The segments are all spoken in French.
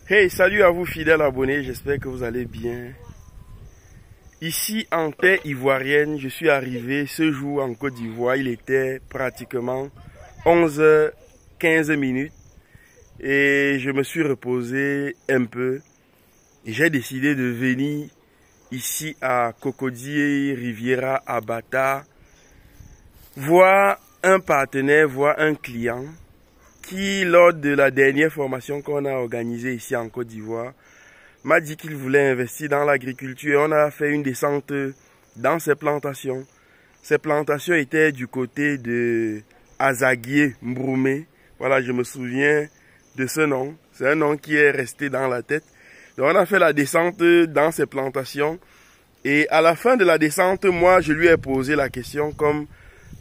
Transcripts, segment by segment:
Hey, salut à vous fidèles abonnés, j'espère que vous allez bien. Ici en terre ivoirienne, je suis arrivé ce jour en Côte d'Ivoire, il était pratiquement 11h15 et je me suis reposé un peu. J'ai décidé de venir ici à Cocody, Riviera, à Bata, voir un partenaire, voir un client qui, lors de la dernière formation qu'on a organisée ici en Côte d'Ivoire, m'a dit qu'il voulait investir dans l'agriculture. On a fait une descente dans ses plantations. Ces plantations étaient du côté de Azaguié Mbroumé. Voilà, je me souviens de ce nom. C'est un nom qui est resté dans la tête. Donc on a fait la descente dans ces plantations. Et à la fin de la descente, moi, je lui ai posé la question, comme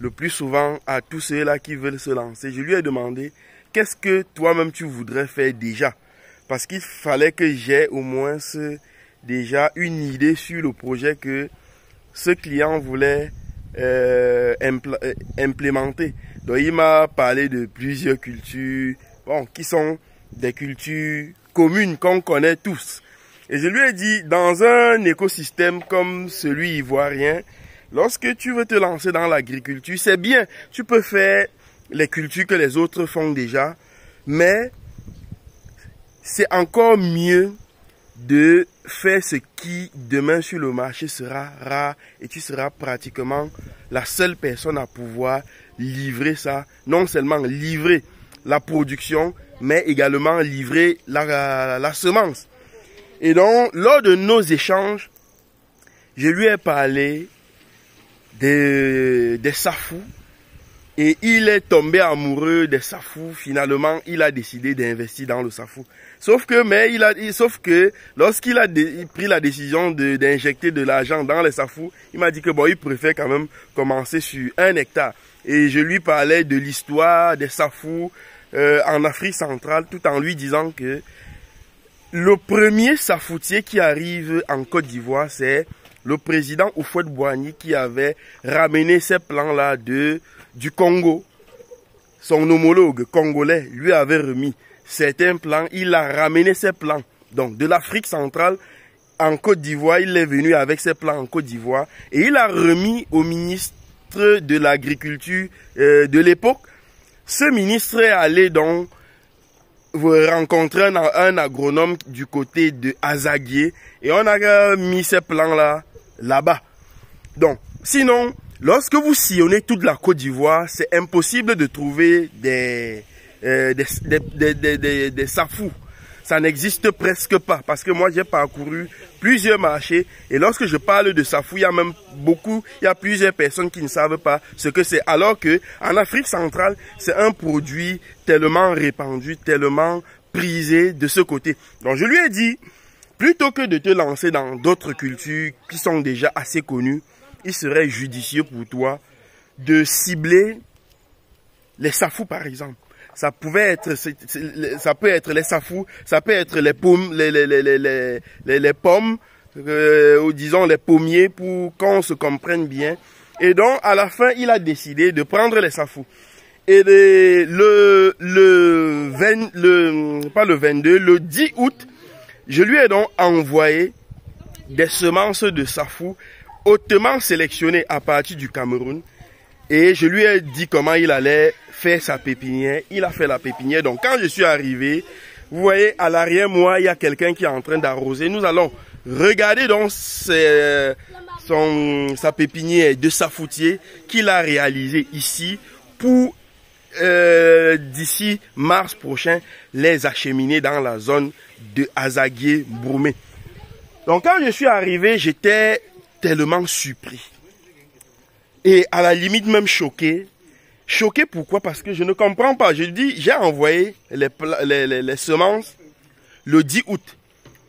le plus souvent à tous ceux-là qui veulent se lancer. Je lui ai demandé, qu'est-ce que toi-même tu voudrais faire déjà? Parce qu'il fallait que j'aie au moins déjà une idée sur le projet que ce client voulait implémenter. Donc il m'a parlé de plusieurs cultures, bon, qui sont des cultures communes qu'on connaît tous. Et je lui ai dit, dans un écosystème comme celui ivoirien, lorsque tu veux te lancer dans l'agriculture, c'est bien, tu peux faire les cultures que les autres font déjà, mais c'est encore mieux de faire ce qui demain sur le marché sera rare et tu seras pratiquement la seule personne à pouvoir livrer ça, non seulement livrer la production, mais également livrer la semence. Et donc, lors de nos échanges, je lui ai parlé des safous. Et il est tombé amoureux des safous. Finalement, il a décidé d'investir dans le safou. Sauf que lorsqu'il a pris la décision d'injecter de l'argent dans les safous, il m'a dit que bon, il préfère quand même commencer sur 1 hectare. Et je lui parlais de l'histoire des safous en Afrique centrale, tout en lui disant que le premier safoutier qui arrive en Côte d'Ivoire, c'est le président Houphouët-Boigny qui avait ramené ces plants-là du Congo. Son homologue congolais lui avait remis certains plants. Il a ramené ces plants donc de l'Afrique centrale en Côte d'Ivoire. Il est venu avec ces plants en Côte d'Ivoire et il a remis au ministre de l'Agriculture de l'époque. Ce ministre est allé donc rencontrer un agronome du côté de Azaguié et on a mis ces plants là-bas. Donc, sinon, lorsque vous sillonnez toute la Côte d'Ivoire, c'est impossible de trouver des safous. Ça n'existe presque pas parce que moi j'ai parcouru plusieurs marchés et lorsque je parle de safou, il y a plusieurs personnes qui ne savent pas ce que c'est. Alors que en Afrique centrale, c'est un produit tellement répandu, tellement prisé de ce côté. Donc je lui ai dit, plutôt que de te lancer dans d'autres cultures qui sont déjà assez connues, il serait judicieux pour toi de cibler les safous par exemple. Ça peut être les safous, ça peut être les pommes, les pommes, ou disons les pommiers pour qu'on se comprenne bien. Et donc à la fin, il a décidé de prendre les safous. Et le 10 août, je lui ai donc envoyé des semences de safou hautement sélectionnées à partir du Cameroun. Et je lui ai dit comment il allait faire sa pépinière. Il a fait la pépinière. Donc quand je suis arrivé, vous voyez à l'arrière moi, il y a quelqu'un qui est en train d'arroser. Nous allons regarder donc sa pépinière de safoutier qu'il a réalisé ici pour d'ici mars prochain les acheminer dans la zone de Azaguié Mbroumé. Donc quand je suis arrivé, j'étais tellement surpris. Et à la limite même choqué. Choqué pourquoi? Parce que je ne comprends pas. Je dis, j'ai envoyé les semences le 10 août.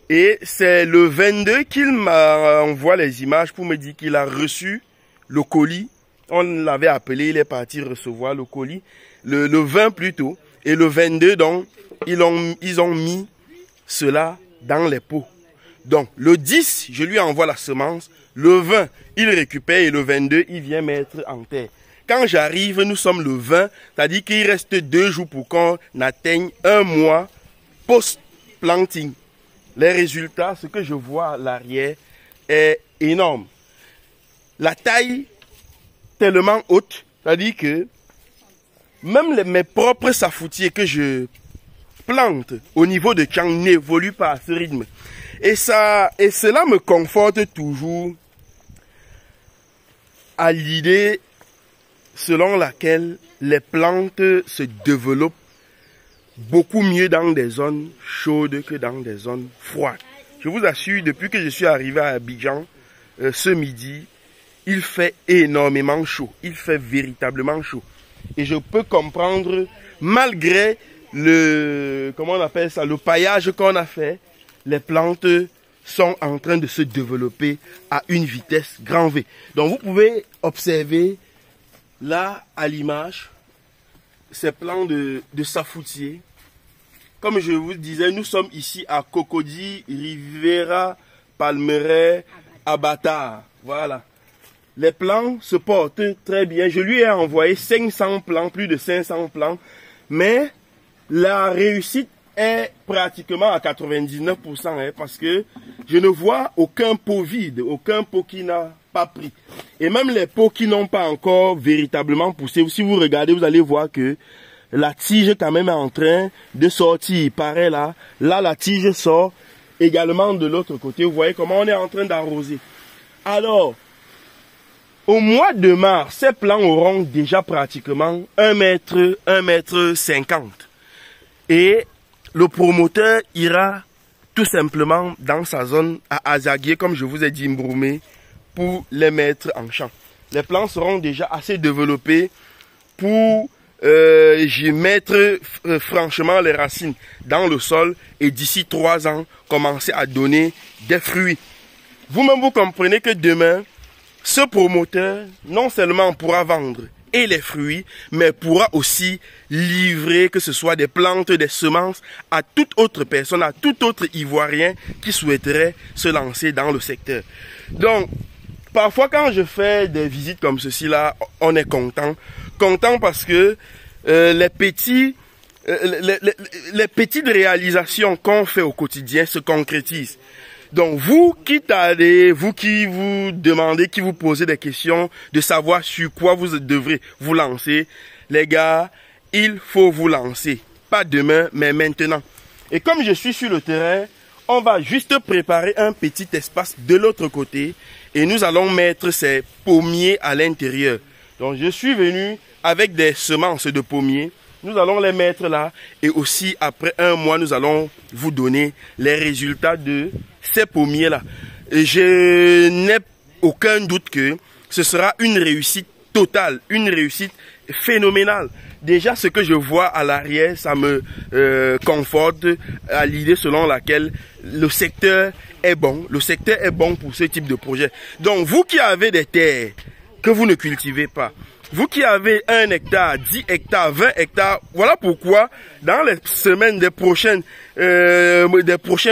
Et c'est le 22 qu'il m'envoie les images pour me dire qu'il a reçu le colis. On l'avait appelé, il est parti recevoir le colis. Le 20 plutôt. Et le 22, donc, ils ont mis cela dans les pots. Donc, le 10, je lui envoie la semence. Le 20, il récupère et le 22, il vient mettre en terre. Quand j'arrive, nous sommes le 20, c'est-à-dire qu'il reste 2 jours pour qu'on atteigne 1 mois planting, les résultats, ce que je vois à l'arrière est énorme. La taille tellement haute, c'est-à-dire que même mes propres safoutiers que je plante au niveau de Tchang n'évoluent pas à ce rythme. Et cela me conforte toujours à l'idée selon laquelle les plantes se développent beaucoup mieux dans des zones chaudes que dans des zones froides. Je vous assure, depuis que je suis arrivé à Abidjan, ce midi, il fait énormément chaud. Il fait véritablement chaud. Et je peux comprendre, malgré comment on appelle ça, le paillage qu'on a fait, les plantes sont en train de se développer à une vitesse grand V. Donc vous pouvez observer là à l'image ces plants de safoutier. Comme je vous disais, nous sommes ici à Cocody, Rivera, Palmeraie, Abattoir. Voilà. Les plants se portent très bien. Je lui ai envoyé 500 plants, plus de 500 plants. Mais la réussite est pratiquement à 99%, hein, parce que je ne vois aucun pot vide, aucun pot qui n'a pas pris. Et même les pots qui n'ont pas encore véritablement poussé, si vous regardez, vous allez voir que la tige quand même est en train de sortir. Pareil là, la tige sort également de l'autre côté. Vous voyez comment on est en train d'arroser. Alors, au mois de mars, ces plants auront déjà pratiquement 1 mètre, 1 mètre 50. Et le promoteur ira tout simplement dans sa zone à Azaguié, comme je vous ai dit, Mbroumé, pour les mettre en champ. Les plants seront déjà assez développés pour j'y mettre franchement les racines dans le sol et d'ici 3 ans, commencer à donner des fruits. Vous-même, vous comprenez que demain, ce promoteur, non seulement pourra vendre et les fruits, mais pourra aussi livrer, que ce soit des plantes, des semences, à toute autre personne, à tout autre Ivoirien qui souhaiterait se lancer dans le secteur. Donc, parfois quand je fais des visites comme ceci là, on est content. Content parce que les petites réalisations qu'on fait au quotidien se concrétisent. Donc vous qui tardez, vous qui vous demandez, qui vous posez des questions de savoir sur quoi vous devrez vous lancer, les gars, il faut vous lancer. Pas demain, mais maintenant. Et comme je suis sur le terrain, on va juste préparer un petit espace de l'autre côté et nous allons mettre ces pommiers à l'intérieur. Donc je suis venu avec des semences de pommiers. Nous allons les mettre là et aussi après 1 mois, nous allons vous donner les résultats de ces pommiers là. Et je n'ai aucun doute que ce sera une réussite totale, une réussite phénoménale. Déjà ce que je vois à l'arrière, ça me conforte à l'idée selon laquelle le secteur est bon. Le secteur est bon pour ce type de projet. Donc vous qui avez des terres que vous ne cultivez pas, vous qui avez 1 hectare, 10 hectares, 20 hectares, voilà pourquoi dans les semaines des prochains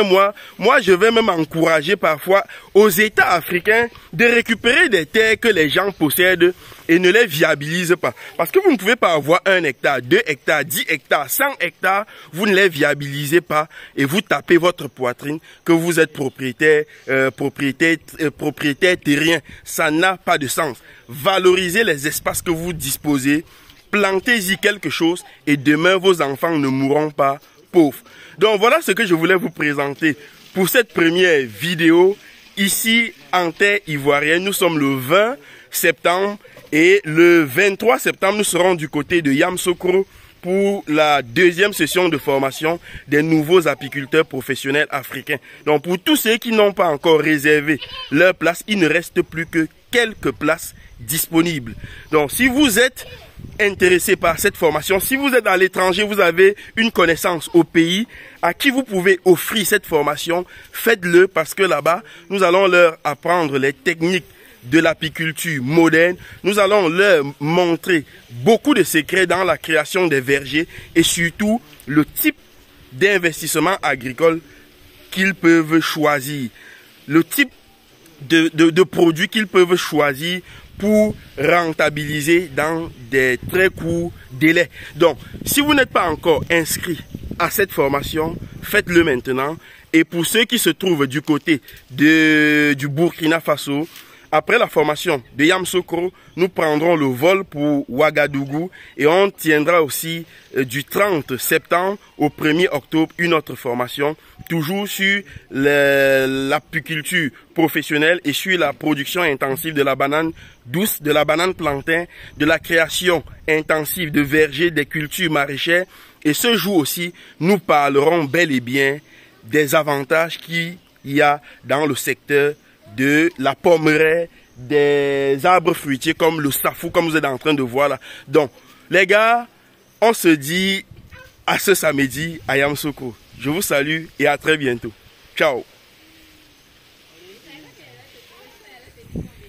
mois, moi je vais même encourager parfois aux États africains de récupérer des terres que les gens possèdent et ne les viabilisent pas. Parce que vous ne pouvez pas avoir 1 hectare, 2 hectares, 10 hectares, 100 hectares, vous ne les viabilisez pas et vous tapez votre poitrine que vous êtes propriétaire terrien. Ça n'a pas de sens. Valorisez les espaces que vous disposez, plantez-y quelque chose et demain vos enfants ne mourront pas pauvres. Donc voilà ce que je voulais vous présenter pour cette première vidéo ici en terre ivoirienne. Nous sommes le 20 septembre et le 23 septembre nous serons du côté de Yamoussoukro pour la 2e session de formation des nouveaux apiculteurs professionnels africains. Donc pour tous ceux qui n'ont pas encore réservé leur place, il ne reste plus que quelques places disponibles. Donc si vous êtes intéressé par cette formation, si vous êtes à l'étranger, vous avez une connaissance au pays à qui vous pouvez offrir cette formation, faites-le parce que là-bas, nous allons leur apprendre les techniques de l'apiculture moderne. Nous allons leur montrer beaucoup de secrets dans la création des vergers et surtout le type d'investissement agricole qu'ils peuvent choisir, le type de produits qu'ils peuvent choisir pour rentabiliser dans des très courts délais. Donc, si vous n'êtes pas encore inscrit à cette formation, faites-le maintenant. Et pour ceux qui se trouvent du côté du Burkina Faso, après la formation de Yamoussoukro, nous prendrons le vol pour Ouagadougou et on tiendra aussi du 30 septembre au 1er octobre une autre formation, toujours sur l'apiculture professionnelle et sur la production intensive de la banane douce, de la banane plantain, de la création intensive de vergers, des cultures maraîchères. Et ce jour aussi, nous parlerons bel et bien des avantages qu'il y a dans le secteur de la pommeraie, des arbres fruitiers comme le safou, comme vous êtes en train de voir là. Donc, les gars, on se dit à ce samedi à Yamoussoukro. Je vous salue et à très bientôt. Ciao.